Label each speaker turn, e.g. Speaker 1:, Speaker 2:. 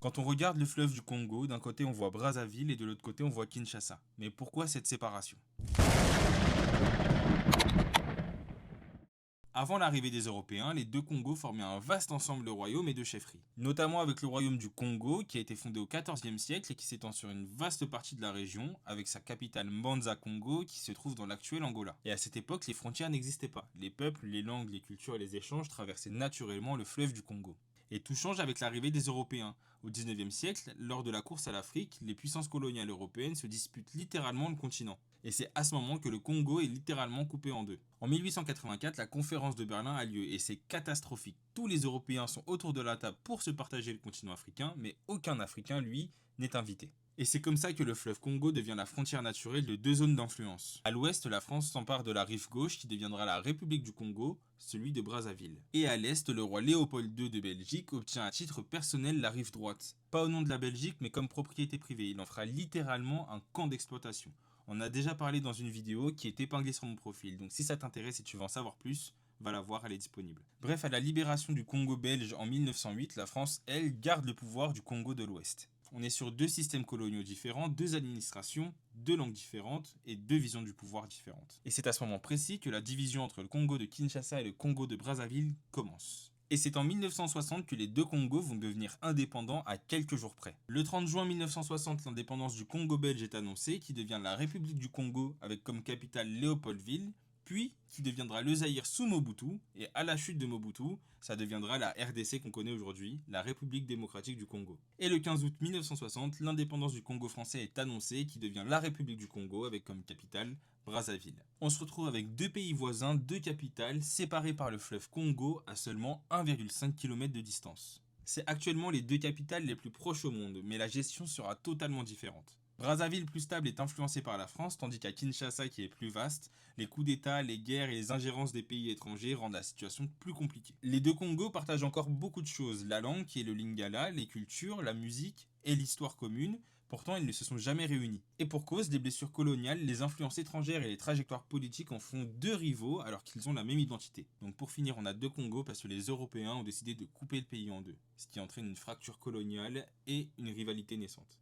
Speaker 1: Quand on regarde le fleuve du Congo, d'un côté on voit Brazzaville et de l'autre côté on voit Kinshasa. Mais pourquoi cette séparation? Avant l'arrivée des Européens, les deux Congos formaient un vaste ensemble de royaumes et de chefferies. Notamment avec le royaume du Congo, qui a été fondé au XIVe siècle et qui s'étend sur une vaste partie de la région, avec sa capitale Mbanza Congo, qui se trouve dans l'actuel Angola. Et à cette époque, les frontières n'existaient pas. Les peuples, les langues, les cultures et les échanges traversaient naturellement le fleuve du Congo. Et tout change avec l'arrivée des Européens. Au XIXe siècle, lors de la course à l'Afrique, les puissances coloniales européennes se disputent littéralement le continent. Et c'est à ce moment que le Congo est littéralement coupé en deux. En 1884, la conférence de Berlin a lieu et c'est catastrophique. Tous les Européens sont autour de la table pour se partager le continent africain, mais aucun Africain, lui, n'est invité. Et c'est comme ça que le fleuve Congo devient la frontière naturelle de deux zones d'influence. À l'ouest, la France s'empare de la rive gauche qui deviendra la République du Congo, celui de Brazzaville. Et à l'est, le roi Léopold II de Belgique obtient à titre personnel la rive droite. Pas au nom de la Belgique, mais comme propriété privée. Il en fera littéralement un camp d'exploitation. On a déjà parlé dans une vidéo qui est épinglée sur mon profil, donc si ça t'intéresse et tu veux en savoir plus, va la voir, elle est disponible. Bref, à la libération du Congo belge en 1908, la France, elle, garde le pouvoir du Congo de l'Ouest. On est sur deux systèmes coloniaux différents, deux administrations, deux langues différentes et deux visions du pouvoir différentes. Et c'est à ce moment précis que la division entre le Congo de Kinshasa et le Congo de Brazzaville commence. Et c'est en 1960 que les deux Congos vont devenir indépendants à quelques jours près. Le 30 juin 1960, l'indépendance du Congo belge est annoncée, qui devient la République du Congo avec comme capitale Léopoldville, puis qui deviendra le Zaïre sous Mobutu, et à la chute de Mobutu, ça deviendra la RDC qu'on connaît aujourd'hui, la République démocratique du Congo. Et le 15 août 1960, l'indépendance du Congo français est annoncée, qui devient la République du Congo avec comme capitale Brazzaville. On se retrouve avec deux pays voisins, deux capitales, séparées par le fleuve Congo à seulement 1,5 km de distance. C'est actuellement les deux capitales les plus proches au monde, mais la gestion sera totalement différente. Brazzaville plus stable est influencée par la France, tandis qu'à Kinshasa qui est plus vaste, les coups d'État, les guerres et les ingérences des pays étrangers rendent la situation plus compliquée. Les deux Congos partagent encore beaucoup de choses, la langue qui est le lingala, les cultures, la musique et l'histoire commune, pourtant ils ne se sont jamais réunis. Et pour cause, des blessures coloniales, les influences étrangères et les trajectoires politiques en font deux rivaux alors qu'ils ont la même identité. Donc pour finir, on a deux Congos parce que les Européens ont décidé de couper le pays en deux, ce qui entraîne une fracture coloniale et une rivalité naissante.